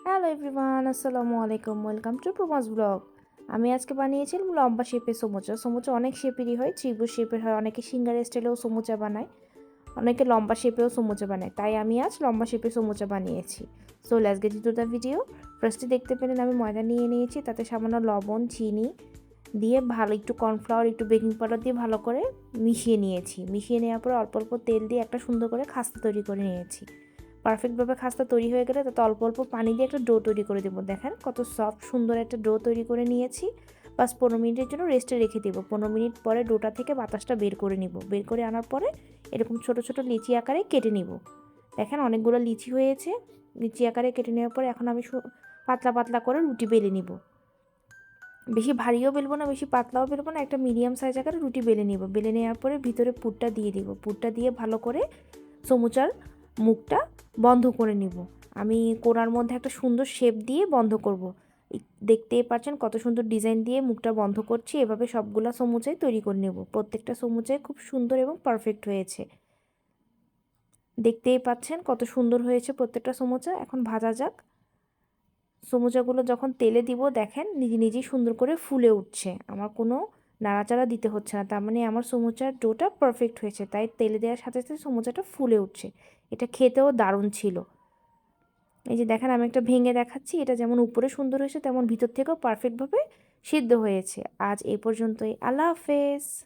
Hello everyone, আসসালামু আলাইকুম। Welcome to প্রমাস ব্লগ। আমি আজকে বানিয়েছিলাম লম্বা শেপের সমুচা। সমুচা অনেক শেপেরই হয়, ত্রিভুজ শেপের হয়, অনেকে সিঙ্গার স্টাইলেও সমুচা বানায়, অনেকে লম্বা শেপেও সমুচা বানায়। তাই আমি আজ লম্বা শেপের সমুচা বানিয়েছি। So let's get into the video. ফার্স্টে দেখতে পেলেন আমি ময়দা নিয়ে নিয়েছি, তাতে সামান্য লবণ, চিনি দিয়ে ভালো একটু কর্নফ্লাওয়ার, একটু বেকিং পাউডার দিয়ে ভালো করে মিশিয়ে নিয়েছি। মিশিয়ে নেওয়ার পর অল্প অল্প তেল দিয়ে একটা সুন্দর করে খাস্তা তৈরি করে নিয়েছি। পারফেক্টভাবে খাস্তা তৈরি হয়ে গেলে তাতে অল্প অল্প পানি দিয়ে একটা ডো তৈরি করে দেবো। দেখেন কত সফট সুন্দর একটা ডো তৈরি করে নিয়েছি। বাস 15 মিনিটের জন্য রেস্টে রেখে দেবো। 15 মিনিট পরে ডোটা থেকে বাতাসটা বের করে নিব। বের করে আনার পরে এরকম ছোট ছোট লিচি আকারে কেটে নিব। দেখেন অনেকগুলো লিচি হয়েছে। লিচি আকারে কেটে নেওয়ার পরে এখন আমি পাতলা পাতলা করে রুটি বেলে নিব। বেশি ভারীও বেলবো না, বেশি পাতলাও বেলবো না, একটা মিডিয়াম সাইজ আকারে রুটি বেলে নিব। বেলে নেওয়ার পরে ভিতরে পুরটা দিয়ে দিব। পুরটা দিয়ে ভালো করে সমুচার মুখটা বন্ধ করে নিব। আমি কোণার মধ্যে একটা সুন্দর শেপ দিয়ে বন্ধ করব। দেখতেই পাচ্ছেন কত সুন্দর ডিজাইন দিয়ে মুখটা বন্ধ করছি। এভাবে সবগুলা সমুচাই তৈরি করে নেব। প্রত্যেকটা সমুচাই খুব সুন্দর এবং পারফেক্ট হয়েছে। দেখতেই পাচ্ছেন কত সুন্দর হয়েছে প্রত্যেকটা সমুচা। এখন ভাজা যাক। সমুচাগুলো যখন তেলে দিব দেখেন নিজে নিজেই সুন্দর করে ফুলে উঠছে। আমার কোনো নাড়াচাড়া দিতে হচ্ছে না, তার মানে আমার সমুচার ডোটা পারফেক্ট হয়েছে। তাই তেলে দেওয়ার সাথে সাথে সমুচাটা ফুলে উঠছে। এটা খেতেও দারুণ ছিল। এই যে দেখেন আমি একটা ভেঙে দেখাচ্ছি, এটা যেমন উপরে সুন্দর হয়েছে তেমন ভিতর থেকেও পারফেক্টভাবে সিদ্ধ হয়েছে। আজ এই পর্যন্তই। আল্লাহ হাফেজ।